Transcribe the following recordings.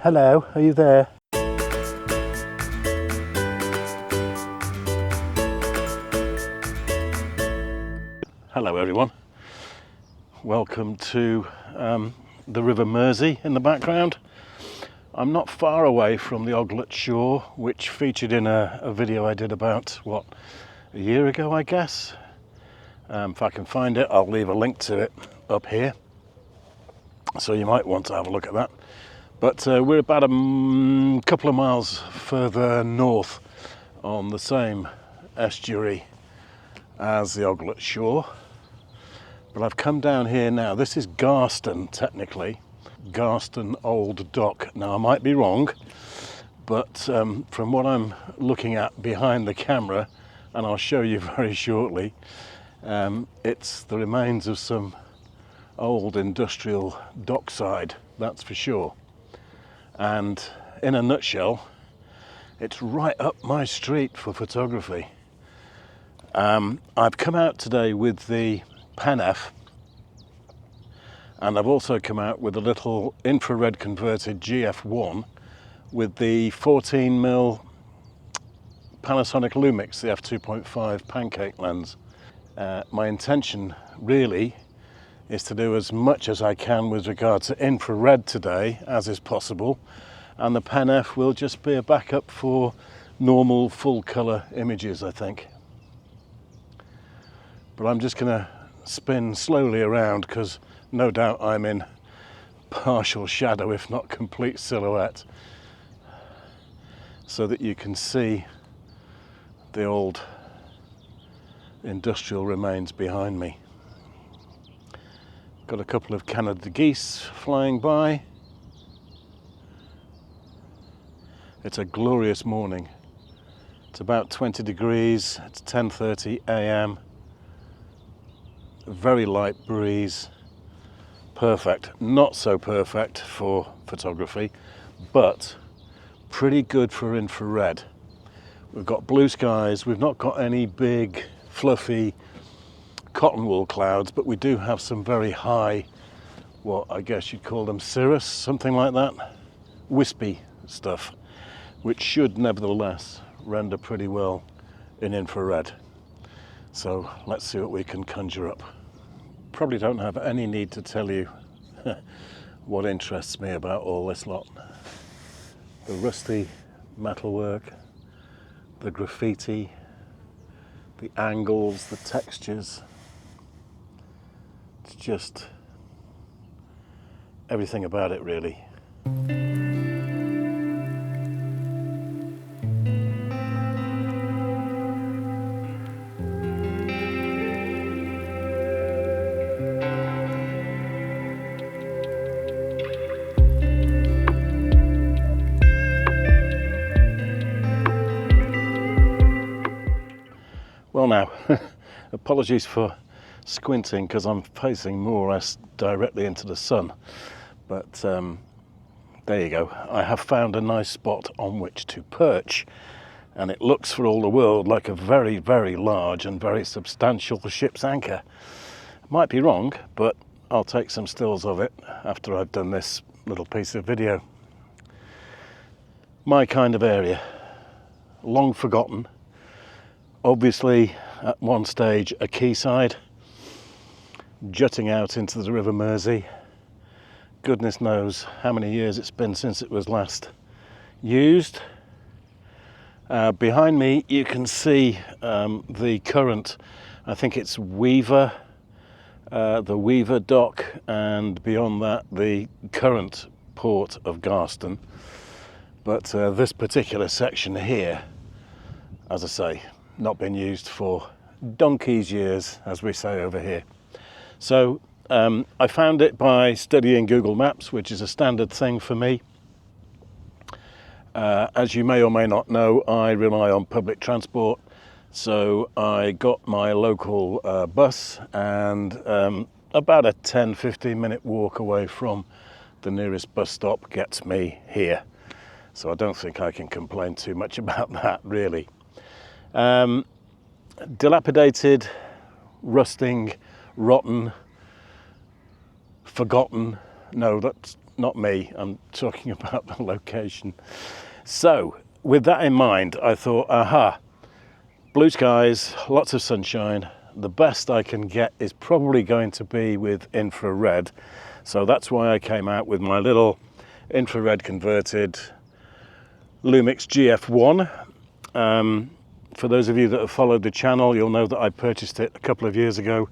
Hello, are you there? Hello everyone. Welcome to the River Mersey in the background. I'm not far away from the Oglet Shore, which featured in a video I did about, a year ago, I guess. If I can find it, I'll leave a link to it up here. So you might want to have a look at that. But we're about a couple of miles further north on the same estuary as the Oglet Shore. But I've come down here now. This is Garston, technically. Garston Old Dock. Now, I might be wrong, but from what I'm looking at behind the camera, and I'll show you very shortly, it's the remains of some old industrial dockside, that's for sure. And in a nutshell, it's right up my street for photography. I've come out today with the Pen F, and I've also come out with a little infrared converted GF1 with the 14mm Panasonic Lumix, the f2.5 pancake lens. My intention really is to do as much as I can with regard to infrared today as is possible, and the Pen F will just be a backup for normal full colour images, I think. But I'm just going to spin slowly around because no doubt I'm in partial shadow, if not complete silhouette, so that you can see the old industrial remains behind me. Got a couple of Canada geese flying by. It's a glorious morning. It's about 20 degrees, it's 10:30 a.m. Very light breeze. Perfect. Not so perfect for photography, but pretty good for infrared. We've got blue skies, we've not got any big fluffy cotton wool clouds, but we do have some very high, what I guess you'd call them cirrus, something like that, wispy stuff, which should nevertheless render pretty well in infrared. So let's see what we can conjure up. Probably don't have any need to tell you what interests me about all this lot. The rusty metalwork, the graffiti, the angles, the textures. It's just everything about it, really. Well now, apologies for squinting because I'm facing more or less directly into the sun, but there you go. I have found a nice spot on which to perch, and it looks for all the world like a very, very large and very substantial ship's anchor. Might be wrong, but I'll take some stills of it after I've done this little piece of video. My kind of area, long forgotten. Obviously, at one stage, a quayside jutting out into the River Mersey. Goodness knows how many years it's been since it was last used. Behind me, you can see the current, I think it's Weaver, the Weaver dock, and beyond that, the current port of Garston. But this particular section here, as I say, not been used for donkey's years, as we say over here. So I found it by studying Google Maps, which is a standard thing for me. As you may or may not know, I rely on public transport, so I got my local bus, and about a 10-15 minute walk away from the nearest bus stop gets me here. So I don't think I can complain too much about that, really. Dilapidated, rusting, rotten, forgotten. No, that's not me, I'm talking about the location. So with that in mind, I thought, aha, blue skies, lots of sunshine. The best I can get is probably going to be with infrared. So that's why I came out with my little infrared converted Lumix GF1. For those of you that have followed the channel, you'll know that I purchased it a couple of years ago.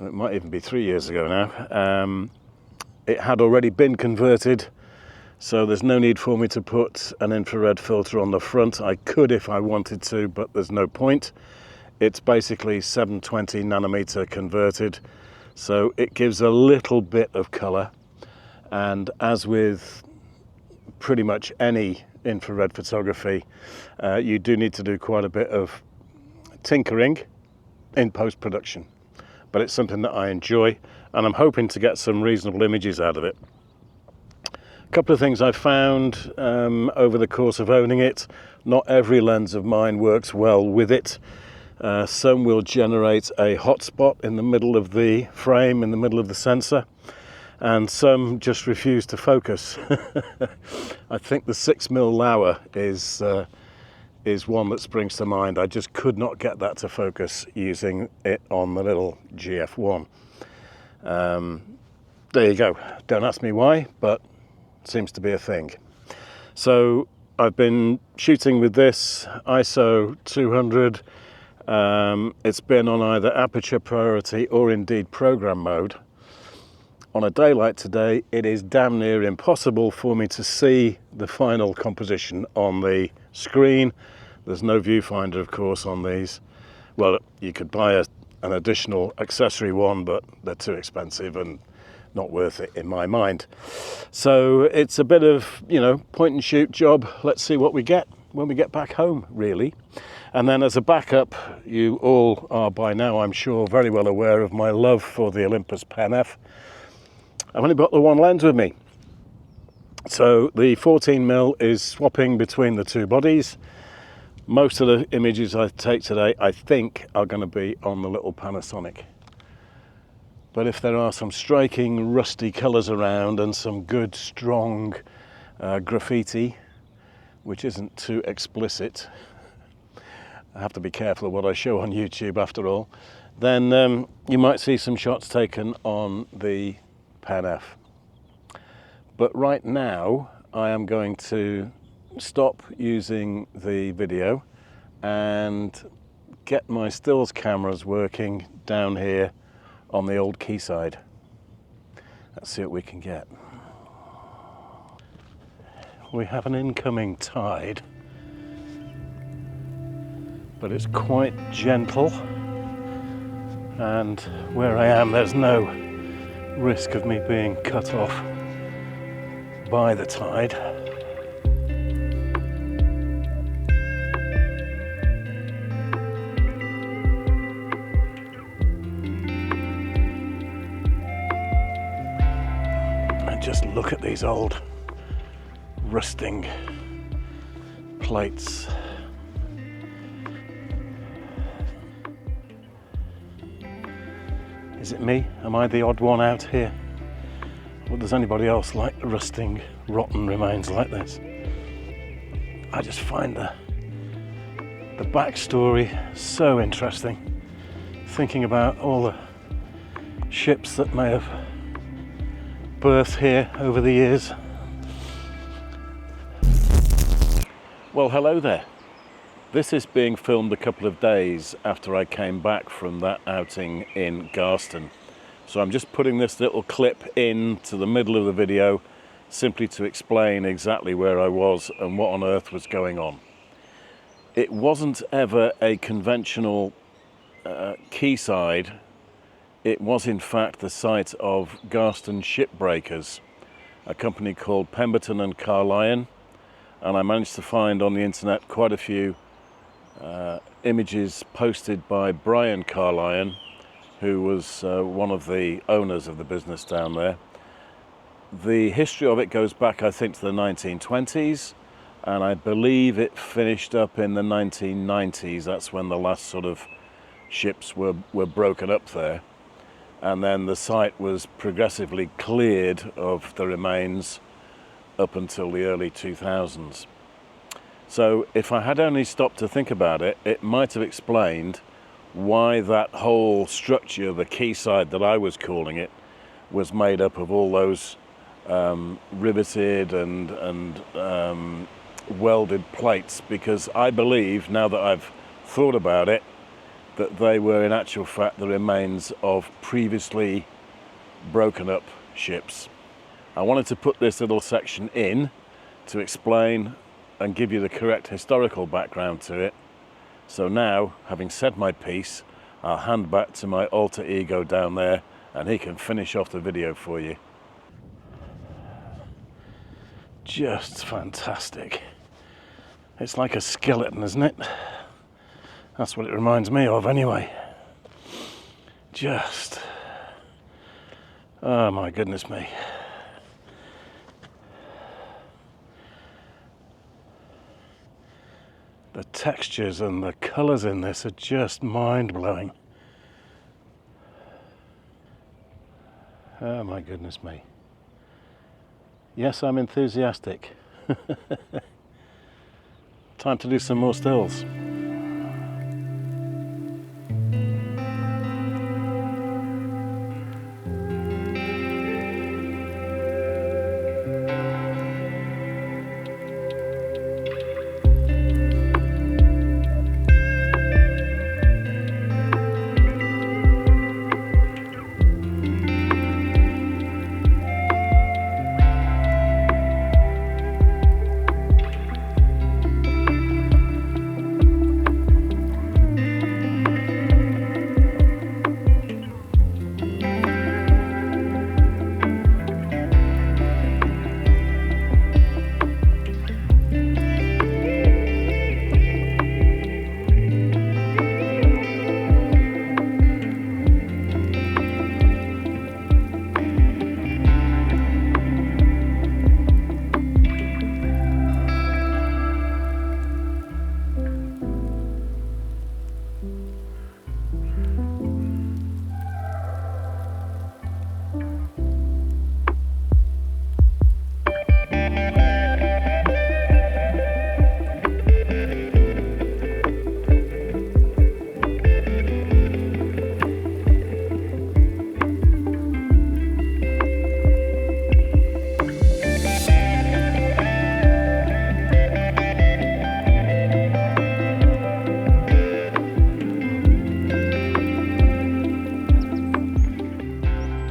It might even be 3 years ago now. It had already been converted, so there's no need for me to put an infrared filter on the front. I could if I wanted to, but there's no point. It's basically 720 nanometer converted, so it gives a little bit of color. And as with pretty much any infrared photography, you do need to do quite a bit of tinkering in post-production, but it's something that I enjoy, and I'm hoping to get some reasonable images out of it. A couple of things I found over the course of owning it. Not every lens of mine works well with it. Some will generate a hotspot in the middle of the frame, in the middle of the sensor, and some just refuse to focus. I think the 6mm Lauer is one that springs to mind. I just could not get that to focus using it on the little GF1. There you go. Don't ask me why, but it seems to be a thing. So I've been shooting with this ISO 200. It's been on either aperture priority or indeed program mode. On a day like today, it is damn near impossible for me to see the final composition on the screen. There's no viewfinder, of course, on these. Well, you could buy an additional accessory one, but they're too expensive and not worth it in my mind. So it's a bit of, point and shoot job. Let's see what we get when we get back home, really. And then as a backup, you all are by now, I'm sure, very well aware of my love for the Olympus Pen F. I've only got the one lens with me. So the 14mm is swapping between the two bodies. Most of the images I take today, I think, are going to be on the little Panasonic. But if there are some striking rusty colours around and some good, strong graffiti, which isn't too explicit, I have to be careful of what I show on YouTube after all, then you might see some shots taken on the Pen F. But right now I am going to stop using the video and get my stills cameras working down here on the old quayside. Let's see what we can get. We have an incoming tide, but it's quite gentle, and where I am there's no risk of me being cut off by the tide. And just look at these old rusting plates. Is it me? Am I the odd one out here? Or does anybody else like rusting, rotten remains like this? I just find the backstory so interesting. Thinking about all the ships that may have berthed here over the years. Well, hello there. This is being filmed a couple of days after I came back from that outing in Garston. So I'm just putting this little clip into the middle of the video simply to explain exactly where I was and what on earth was going on. It wasn't ever a conventional quayside. It was in fact the site of Garston Shipbreakers, a company called Pemberton and Carlyon, and I managed to find on the internet quite a few images posted by Brian Carlyon, who was one of the owners of the business down there. The history of it goes back, I think, to the 1920s, and I believe it finished up in the 1990s. That's when the last sort of ships were broken up there. and then the site was progressively cleared of the remains up until the early 2000s. So if I had only stopped to think about it, it might have explained why that whole structure, the quayside that I was calling it, was made up of all those riveted and welded plates, because I believe, now that I've thought about it, that they were in actual fact the remains of previously broken up ships. I wanted to put this little section in to explain and give you the correct historical background to it. So now, having said my piece, I'll hand back to my alter ego down there and he can finish off the video for you. Just fantastic. It's like a skeleton, isn't it? That's what it reminds me of anyway. Just, oh my goodness me. The textures and the colours in this are just mind-blowing. Oh my goodness me. Yes, I'm enthusiastic. Time to do some more stills.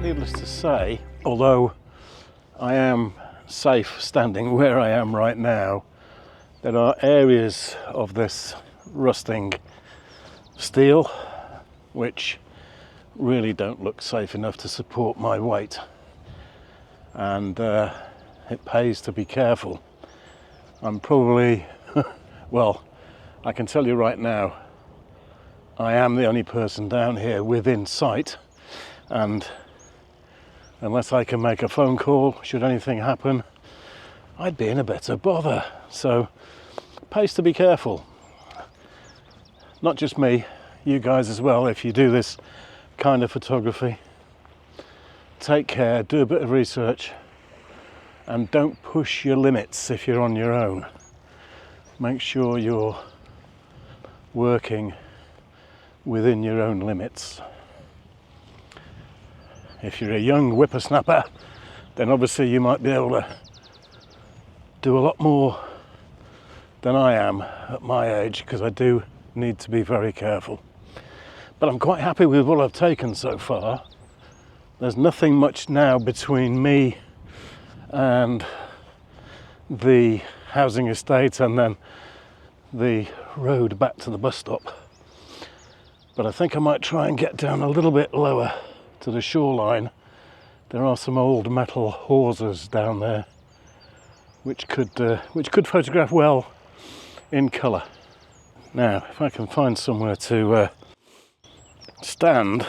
Needless to say, although I am safe standing where I am right now, there are areas of this rusting steel which really don't look safe enough to support my weight, and it pays to be careful. I'm probably, well, I can tell you right now, I am the only person down here within sight, and unless I can make a phone call, should anything happen, I'd be in a bit of bother. So, pays to be careful. Not just me, you guys as well, if you do this kind of photography. Take care, do a bit of research, and don't push your limits if you're on your own. Make sure you're working within your own limits. If you're a young whippersnapper, then obviously you might be able to do a lot more than I am at my age, because I do need to be very careful. But I'm quite happy with what I've taken so far. There's nothing much now between me and the housing estate and then the road back to the bus stop. But I think I might try and get down a little bit lower to the shoreline. There are some old metal hawsers down there which could photograph well in colour. Now, if I can find somewhere to stand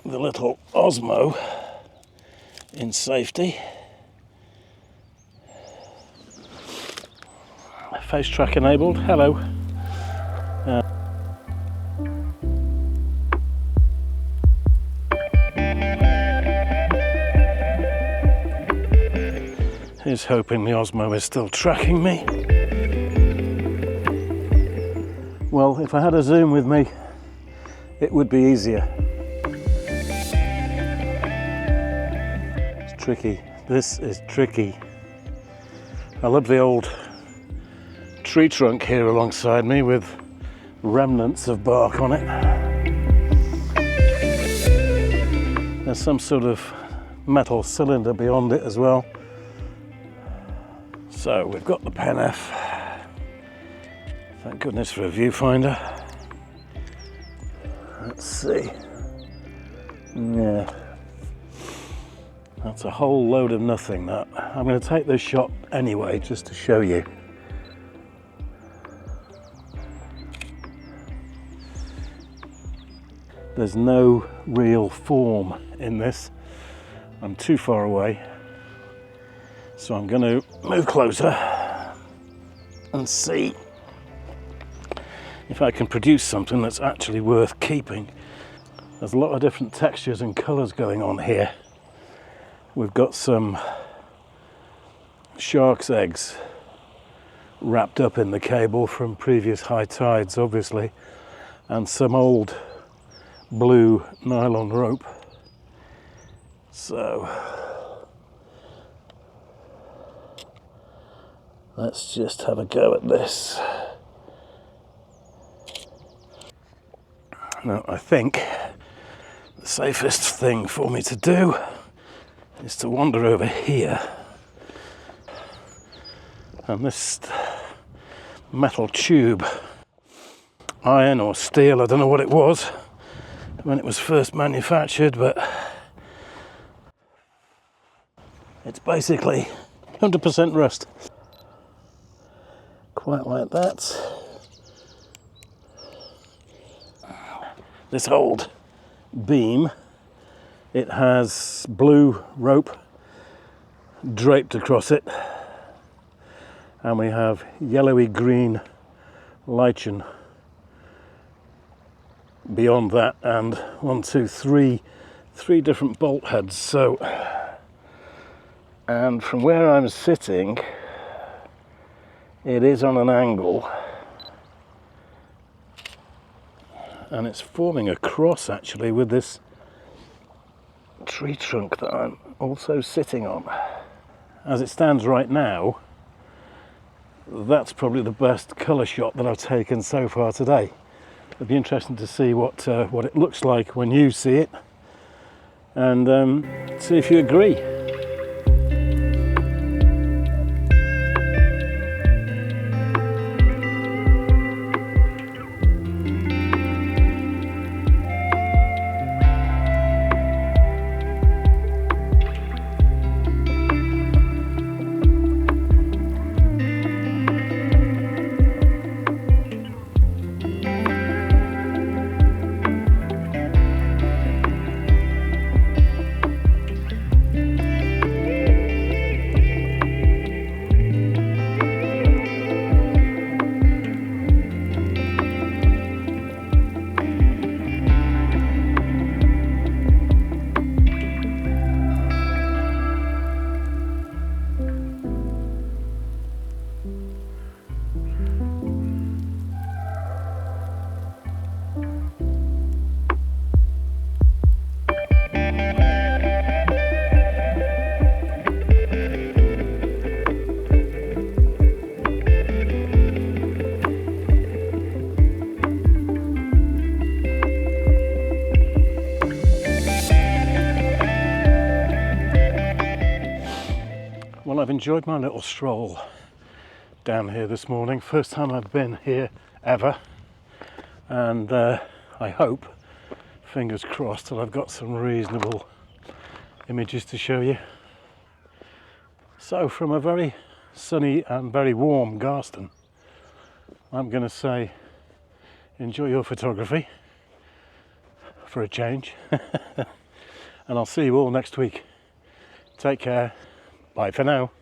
the little Osmo in safety. Face track enabled. Hello. Here's hoping the Osmo is still tracking me. Well, if I had a zoom with me, it would be easier. It's tricky. This is tricky. I love the old tree trunk here alongside me with remnants of bark on it. There's some sort of metal cylinder beyond it as well. So we've got the Pen F. Thank goodness for a viewfinder. Let's see. Yeah. That's a whole load of nothing, that. I'm going to take this shot anyway, just to show you. There's no real form in this. I'm too far away. So I'm going to move closer and see if I can produce something that's actually worth keeping. There's a lot of different textures and colours going on here. We've got some shark's eggs wrapped up in the cable from previous high tides, obviously, and some old blue nylon rope. So let's just have a go at this. Now, I think the safest thing for me to do is to wander over here, and this metal tube, iron or steel, I don't know what it was when it was first manufactured, but it's basically 100% rust. Quite like that. This old beam, it has blue rope draped across it, and we have yellowy green lichen beyond that, and three different bolt heads. So, and from where I'm sitting, it is on an angle, and it's forming a cross actually with this tree trunk that I'm also sitting on. As it stands right now, that's probably the best colour shot that I've taken so far today. It'd be interesting to see what it looks like when you see it, and see if you agree. Well, I've enjoyed my little stroll down here this morning. First time I've been here ever, and I hope, fingers crossed, that I've got some reasonable images to show you. So from a very sunny and very warm Garston, I'm going to say enjoy your photography for a change, and I'll see you all next week. Take care. Bye for now.